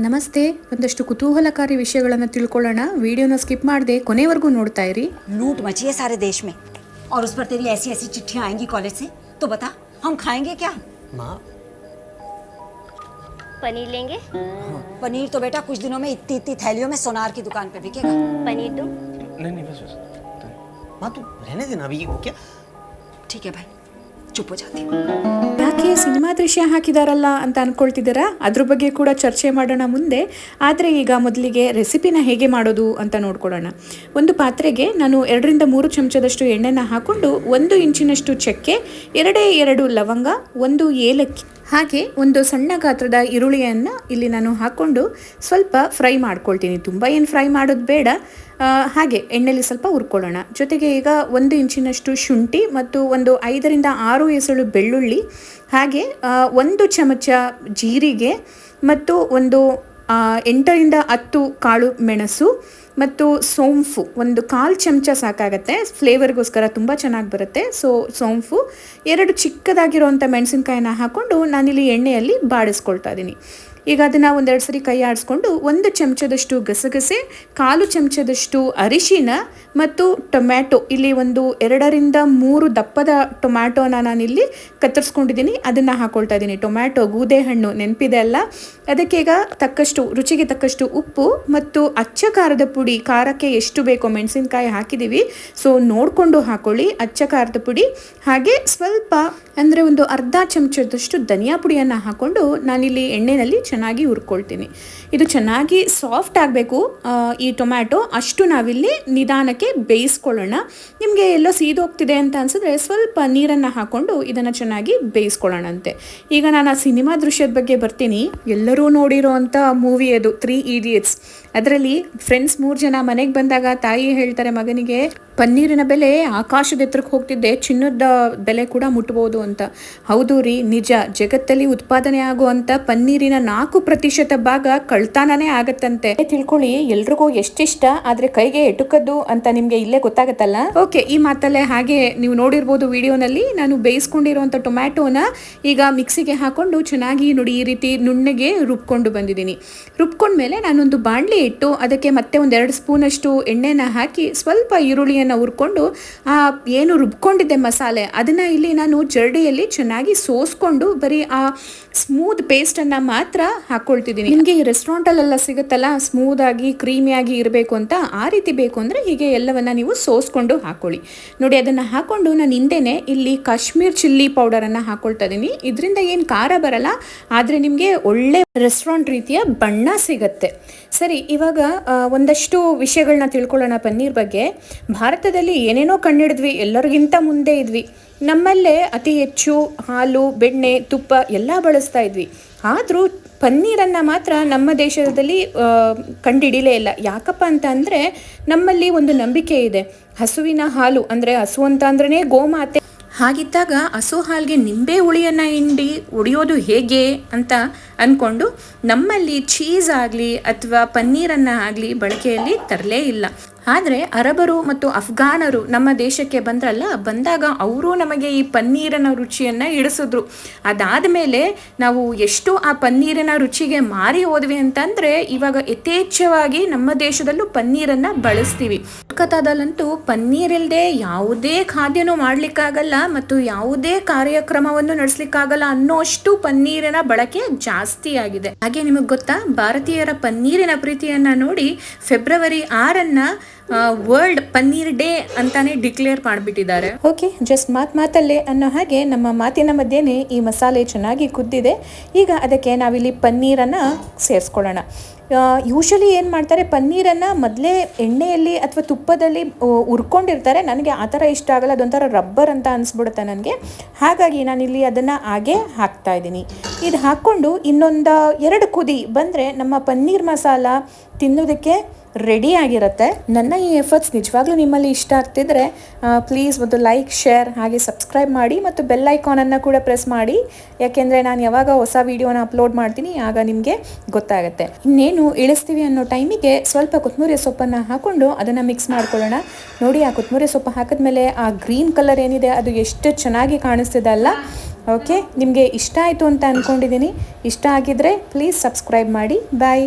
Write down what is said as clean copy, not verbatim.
ನಮಸ್ತೆ. ಒಂದಷ್ಟು ಕುತೂಹಲಕಾರಿ ವಿಷಯಗಳನ್ನು ತಿಳ್ಕೊಳ್ಳೋಣ. ವಿಡಿಯೋನ ಸ್ಕಿಪ್ ಮಾಡದೆ ಕೊನೆವರೆಗೂ ನೋಡ್ತಾ ಇರಿ. लूट मची है सारे देश में और उस पर तेरी ऐसी ऐसी चिट्ठियां आएंगी कॉलेज से, तो बता हम खाएंगे क्या? माँ पनीर लेंगे? पनीर तो बेटा कुछ दिनों में इतनी इतनी थैलियों में सोनार की दुकान पे बिकेगा। पनीर दूं? नहीं बस माँ तू रहने देना अभी क्या। ठीक है भाई, चुप हो जाती। ಯಾಕೆ ಸಿನಿಮಾ ದೃಶ್ಯ ಹಾಕಿದಾರಲ್ಲ ಅಂತ ಅನ್ಕೊಳ್ತಿದ್ದೀರಾ? ಅದ್ರ ಬಗ್ಗೆ ಕೂಡ ಚರ್ಚೆ ಮಾಡೋಣ ಮುಂದೆ. ಆದರೆ ಈಗ ಮೊದಲಿಗೆ ರೆಸಿಪಿನ ಹೇಗೆ ಮಾಡೋದು ಅಂತ ನೋಡ್ಕೊಳ್ಳೋಣ. ಒಂದು ಪಾತ್ರೆಗೆ ನಾನು 2-3 ಚಮಚದಷ್ಟು ಎಣ್ಣೆನ ಹಾಕೊಂಡು 1 ಇಂಚಿನಷ್ಟು ಚಕ್ಕೆ, 2 ಲವಂಗ, 1 ಏಲಕ್ಕಿ, ಹಾಗೆ ಒಂದು ಸಣ್ಣ ಗಾತ್ರದ ಈರುಳ್ಳಿಯನ್ನು ಇಲ್ಲಿ ನಾನು ಹಾಕ್ಕೊಂಡು ಸ್ವಲ್ಪ ಫ್ರೈ ಮಾಡ್ಕೊಳ್ತೀನಿ. ತುಂಬ ಏನು ಫ್ರೈ ಮಾಡೋದು ಬೇಡ, ಹಾಗೆ ಎಣ್ಣೆಲಿ ಸ್ವಲ್ಪ ಹುರ್ಕೊಳ್ಳೋಣ. ಜೊತೆಗೆ ಈಗ 1 ಇಂಚಿನಷ್ಟು ಶುಂಠಿ ಮತ್ತು ಒಂದು 5-6 ಎಸಳು ಬೆಳ್ಳುಳ್ಳಿ, ಹಾಗೆ 1 ಚಮಚ ಜೀರಿಗೆ ಮತ್ತು ಒಂದು 8-10 ಕಾಳು ಮೆಣಸು ಮತ್ತು ಸೋಂಪು, ಒಂದು 1/4 ಚಮಚ ಸಾಕಾಗತ್ತೆ. ಫ್ಲೇವರ್ಗೋಸ್ಕರ ತುಂಬ ಚೆನ್ನಾಗಿ ಬರುತ್ತೆ. ಸೋಂಪು, 2 ಚಿಕ್ಕದಾಗಿರೋವಂಥ ಮೆಣಸಿನ್ಕಾಯಿನ ಹಾಕ್ಕೊಂಡು ನಾನಿಲ್ಲಿ ಎಣ್ಣೆಯಲ್ಲಿ ಬಾಡಿಸ್ಕೊಳ್ತಾ ಇದ್ದೀನಿ. ಈಗ ಅದನ್ನು 1-2 ಸರಿ ಕೈ ಆಡಿಸ್ಕೊಂಡು 1 ಚಮಚದಷ್ಟು ಗಸಗಸೆ, 1/4 ಚಮಚದಷ್ಟು ಅರಿಶಿನ ಮತ್ತು ಟೊಮ್ಯಾಟೊ, ಇಲ್ಲಿ ಒಂದು 2-3 ದಪ್ಪದ ಟೊಮ್ಯಾಟೋನ ನಾನಿಲ್ಲಿ ಕತ್ತರಿಸ್ಕೊಂಡಿದ್ದೀನಿ, ಅದನ್ನು ಹಾಕ್ಕೊಳ್ತಾ ಇದ್ದೀನಿ. ಟೊಮ್ಯಾಟೊ, ಗೂದೆ ಹಣ್ಣು ನೆನಪಿದೆ ಅಲ್ಲ. ಅದಕ್ಕೆ ಈಗ ರುಚಿಗೆ ತಕ್ಕಷ್ಟು ಉಪ್ಪು ಮತ್ತು ಅಚ್ಚ ಖಾರದ ಪುಡಿ, ಖಾರಕ್ಕೆ ಎಷ್ಟು ಬೇಕೋ ಮೆಣಸಿನ್ಕಾಯಿ ಹಾಕಿದ್ದೀವಿ, ಸೊ ನೋಡಿಕೊಂಡು ಹಾಕೊಳ್ಳಿ ಅಚ್ಚ ಖಾರದ ಪುಡಿ. ಹಾಗೆ ಸ್ವಲ್ಪ ಅಂದರೆ ಒಂದು ಅರ್ಧ ಚಮಚದಷ್ಟು ಧನಿಯಾ ಪುಡಿಯನ್ನು ಹಾಕ್ಕೊಂಡು ನಾನಿಲ್ಲಿ ಎಣ್ಣೆಯಲ್ಲಿ ಚೆನ್ನಾಗಿ ಹುರ್ಕೊಳ್ತೀನಿ. ಇದು ಚೆನ್ನಾಗಿ ಸಾಫ್ಟ್ ಆಗಬೇಕು ಈ ಟೊಮ್ಯಾಟೊ, ಅಷ್ಟು ನಾವಿಲ್ಲಿ ನಿಧಾನಕ್ಕೆ ಬೇಯಿಸ್ಕೊಳ್ಳೋಣ. ನಿಮಗೆ ಎಲ್ಲೋ ಸೀದೋಗ್ತಿದೆ ಅಂತ ಅನಿಸಿದ್ರೆ ಸ್ವಲ್ಪ ನೀರನ್ನು ಹಾಕ್ಕೊಂಡು ಇದನ್ನು ಚೆನ್ನಾಗಿ ಬೇಯಿಸ್ಕೊಳ್ಳೋಣಂತೆ. ಈಗ ನಾನು ಆ ಸಿನಿಮಾ ದೃಶ್ಯದ ಬಗ್ಗೆ ಬರ್ತೀನಿ. ಎಲ್ಲರೂ ನೋಡಿರೋ ಅಂಥ ಮೂವಿ ಅದು 3 Idiots. ಅದರಲ್ಲಿ ಫ್ರೆಂಡ್ಸ್ 3 ಜನ ಮನೆಗೆ ಬಂದಾಗ ತಾಯಿ ಹೇಳ್ತಾರೆ ಮಗನಿಗೆ, ಪನ್ನೀರಿನ ಬೆಲೆ ಆಕಾಶದ ಎತ್ತರಕ್ಕೆ ಹೋಗ್ತಿದ್ದೆ, ಚಿನ್ನದ ಬೆಲೆ ಕೂಡ ಮುಟ್ಬೋದು ಅಂತ. ಹೌದು ರೀ, ನಿಜ. ಜಗತ್ತಲ್ಲಿ ಉತ್ಪಾದನೆ ಆಗುವಂಥ ಪನ್ನೀರಿನ 4% ಭಾಗ ಕಳ್ತನನೇ ಆಗತ್ತಂತೆ. ತಿಳ್ಕೊಳ್ಳಿ, ಎಲ್ರಿಗೂ ಎಷ್ಟಿಷ್ಟ, ಆದರೆ ಕೈಗೆ ಎಟುಕದ್ದು ಅಂತ ನಿಮಗೆ ಇಲ್ಲೇ ಗೊತ್ತಾಗತ್ತಲ್ಲ. ಓಕೆ, ಈ ಮಾತಲ್ಲೇ ಹಾಗೆ ನೀವು ನೋಡಿರ್ಬೋದು ವಿಡಿಯೋನಲ್ಲಿ ನಾನು ಬೇಯಿಸ್ಕೊಂಡಿರುವಂಥ ಟೊಮ್ಯಾಟೋನ ಈಗ ಮಿಕ್ಸಿಗೆ ಹಾಕೊಂಡು ಚೆನ್ನಾಗಿ ನೋಡಿ ಈ ರೀತಿ ನುಣ್ಣಗೆ ರುಬ್ಕೊಂಡು ಬಂದಿದ್ದೀನಿ. ರುಬ್ಕೊಂಡ್ಮೇಲೆ ನಾನೊಂದು ಬಾಣಲಿ ಇಟ್ಟು ಅದಕ್ಕೆ ಮತ್ತೆ 1-2 ಸ್ಪೂನಷ್ಟು ಎಣ್ಣೆನ ಹಾಕಿ ಸ್ವಲ್ಪ ಈರುಳ್ಳಿಯನ್ನು ಹುರ್ಕೊಂಡು ಏನು ರುಬ್ಕೊಂಡಿದ್ದೆ ಮಸಾಲೆ ಅದನ್ನು ಇಲ್ಲಿ ನಾನು ಜರಡಿಯಲ್ಲಿ ಚೆನ್ನಾಗಿ ಸೋಸ್ಕೊಂಡು ಬರೀ ಆ ಸ್ಮೂತ್ ಪೇಸ್ಟನ್ನು ಮಾತ್ರ ಹಾಕ್ಕೊಳ್ತಿದ್ದೀನಿ. ನಿಮಗೆ ಈ ರೆಸ್ಟೋರೆಂಟಲ್ಲೆಲ್ಲ ಸಿಗುತ್ತಲ್ಲ ಸ್ಮೂದಾಗಿ ಕ್ರೀಮಿಯಾಗಿ ಇರಬೇಕು ಅಂತ, ಆ ರೀತಿ ಬೇಕು ಅಂದರೆ ಹೀಗೆ ಎಲ್ಲವನ್ನು ನೀವು ಸೋಸ್ಕೊಂಡು ಹಾಕ್ಕೊಳ್ಳಿ. ನೋಡಿ, ಅದನ್ನು ಹಾಕ್ಕೊಂಡು ನಾನು ಹಿಂದೆನೇ ಇಲ್ಲಿ ಕಾಶ್ಮೀರ್ ಚಿಲ್ಲಿ ಪೌಡರನ್ನು ಹಾಕ್ಕೊಳ್ತಾ ಇದ್ದೀನಿ. ಇದರಿಂದ ಏನು ಖಾರ ಬರಲ್ಲ, ಆದರೆ ನಿಮಗೆ ಒಳ್ಳೆ ರೆಸ್ಟೋರೆಂಟ್ ರೀತಿಯ ಬಣ್ಣ ಸಿಗತ್ತೆ. ಸರಿ, ಇವಾಗ ಒಂದಷ್ಟು ವಿಷಯಗಳನ್ನ ತಿಳ್ಕೊಳ್ಳೋಣ ಪನ್ನೀರ್ ಬಗ್ಗೆ. ಭಾರತದಲ್ಲಿ ಏನೇನೋ ಕಂಡಿಡಿದ್ವಿ, ಎಲ್ಲರಿಗಿಂತ ಮುಂದೆ ಇದ್ವಿ. ನಮ್ಮಲ್ಲೇ ಅತಿ ಹೆಚ್ಚು ಹಾಲು, ಬೆಣ್ಣೆ, ತುಪ್ಪ ಎಲ್ಲ ಬಳಸ್ತಾ ಇದ್ವಿ. ಆದರೂ ಪನ್ನೀರನ್ನು ಮಾತ್ರ ನಮ್ಮ ದೇಶದಲ್ಲಿ ಕಂಡುಹಿಡಿಲೇ ಇಲ್ಲ. ಯಾಕಪ್ಪ ಅಂತ ಅಂದರೆ ನಮ್ಮಲ್ಲಿ ಒಂದು ನಂಬಿಕೆ ಇದೆ, ಹಸುವಿನ ಹಾಲು ಅಂದರೆ ಹಸು ಅಂತ ಅಂದ್ರೇ ಗೋಮಾತೆ. ಹಾಗಿದ್ದಾಗ ಹಸು ಹಾಲಿಗೆ ನಿಂಬೆ ಹುಳಿಯನ್ನು ಹಿಂಡಿ ಒಡೆಯೋದು ಹೇಗೆ ಅಂತ ಅಂದ್ಕೊಂಡು ನಮ್ಮಲ್ಲಿ ಚೀಸ್ ಆಗಲಿ ಅಥವಾ ಪನ್ನೀರನ್ನು ಆಗಲಿ ಬಳಕೆಯಲ್ಲಿ ತರಲೇ ಇಲ್ಲ. ಆದರೆ ಅರಬರು ಮತ್ತು ಅಫ್ಘಾನರು ನಮ್ಮ ದೇಶಕ್ಕೆ ಬಂದಾಗ ಅವರು ನಮಗೆ ಈ ಪನ್ನೀರಿನ ರುಚಿಯನ್ನು ಇಳಿಸಿದ್ರು. ಅದಾದ ಮೇಲೆ ನಾವು ಎಷ್ಟು ಆ ಪನ್ನೀರಿನ ರುಚಿಗೆ ಮಾರಿ ಹೋದ್ವಿ ಅಂತಂದರೆ ಇವಾಗ ಯಥೇಚ್ಛವಾಗಿ ನಮ್ಮ ದೇಶದಲ್ಲೂ ಪನ್ನೀರನ್ನು ಬಳಸ್ತೀವಿ. ಕೋಲ್ಕತ್ತಾದಲ್ಲಂತೂ ಪನ್ನೀರ್ ಇಲ್ಲದೆ ಯಾವುದೇ ಖಾದ್ಯನೂ ಮಾಡಲಿಕ್ಕಾಗಲ್ಲ ಮತ್ತು ಯಾವುದೇ ಕಾರ್ಯಕ್ರಮವನ್ನು ನಡೆಸಲಿಕ್ಕಾಗಲ್ಲ ಅನ್ನೋಷ್ಟು ಪನ್ನೀರಿನ ಬಳಕೆ ಜಾಸ್ತಿ ಆಗಿದೆ. ಹಾಗೆ ನಿಮಗೆ ಗೊತ್ತಾ, ಭಾರತೀಯರ ಪನ್ನೀರಿನ ಪ್ರೀತಿಯನ್ನು ನೋಡಿ ಫೆಬ್ರವರಿ 6 ವರ್ಲ್ಡ್ ಪನ್ನೀರ್ ಡೇ ಅಂತಾನೆ ಡಿಕ್ಲೇರ್ ಮಾಡಿಬಿಟ್ಟಿದ್ದಾರೆ. ಓಕೆ, ಜಸ್ಟ್ ಮಾತಲ್ಲೇ ಅನ್ನೋ ಹಾಗೆ ನಮ್ಮ ಮಾತಿನ ಮಧ್ಯೆನೇ ಈ ಮಸಾಲೆ ಚೆನ್ನಾಗಿ ಕುದ್ದಿದೆ. ಈಗ ಅದಕ್ಕೆ ನಾವಿಲ್ಲಿ ಪನ್ನೀರನ್ನು ಸೇರಿಸ್ಕೊಳ್ಳೋಣ. ಯೂಶಲಿ ಏನು ಮಾಡ್ತಾರೆ, ಪನ್ನೀರನ್ನು ಮೊದಲೇ ಎಣ್ಣೆಯಲ್ಲಿ ಅಥವಾ ತುಪ್ಪದಲ್ಲಿ ಹುರ್ಕೊಂಡಿರ್ತಾರೆ. ನನಗೆ ಆ ಥರ ಇಷ್ಟ ಆಗಲ್ಲ, ಅದೊಂಥರ ರಬ್ಬರ್ ಅಂತ ಅನಿಸ್ಬಿಡುತ್ತೆ ನನಗೆ. ಹಾಗಾಗಿ ನಾನಿಲ್ಲಿ ಅದನ್ನು ಹಾಗೆ ಹಾಕ್ತಾ ಇದ್ದೀನಿ. ಇದು ಹಾಕ್ಕೊಂಡು 1-2 ಕುದಿ ಬಂದರೆ ನಮ್ಮ ಪನ್ನೀರ್ ಮಸಾಲ ತಿನ್ನೋದಕ್ಕೆ ರೆಡಿ ಆಗಿರುತ್ತೆ. ನನ್ನ ಈ ಎಫರ್ಟ್ಸ್ ನಿಜವಾಗ್ಲೂ ನಿಮ್ಮಲ್ಲಿ ಇಷ್ಟ ಆಗ್ತಿದ್ರೆ ಪ್ಲೀಸ್ ಒಂದು ಲೈಕ್, ಶೇರ್ ಹಾಗೆ ಸಬ್ಸ್ಕ್ರೈಬ್ ಮಾಡಿ ಮತ್ತು ಬೆಲ್ ಐಕಾನನ್ನು ಕೂಡ ಪ್ರೆಸ್ ಮಾಡಿ. ಯಾಕೆಂದರೆ ನಾನು ಯಾವಾಗ ಹೊಸ ವೀಡಿಯೋನ ಅಪ್ಲೋಡ್ ಮಾಡ್ತೀನಿ ಆಗ ನಿಮಗೆ ಗೊತ್ತಾಗುತ್ತೆ. ಇನ್ನೇನು ಇಳಿಸ್ತೀವಿ ಅನ್ನೋ ಟೈಮಿಗೆ ಸ್ವಲ್ಪ ಕೊತ್ತಂಬರಿ ಸೊಪ್ಪನ್ನು ಹಾಕ್ಕೊಂಡು ಅದನ್ನು ಮಿಕ್ಸ್ ಮಾಡ್ಕೊಳ್ಳೋಣ. ನೋಡಿ, ಆ ಕೊತ್ತಂಬರಿ ಸೊಪ್ಪು ಹಾಕಿದ್ಮೇಲೆ ಆ ಗ್ರೀನ್ ಕಲರ್ ಏನಿದೆ ಅದು ಎಷ್ಟು ಚೆನ್ನಾಗಿ ಕಾಣಿಸ್ತಿದೆ ಅಲ್ಲ. ಓಕೆ, ನಿಮಗೆ ಇಷ್ಟ ಆಯಿತು ಅಂತ ಅಂದ್ಕೊಂಡಿದ್ದೀನಿ. ಇಷ್ಟ ಆಗಿದ್ದರೆ ಪ್ಲೀಸ್ ಸಬ್ಸ್ಕ್ರೈಬ್ ಮಾಡಿ. ಬಾಯ್.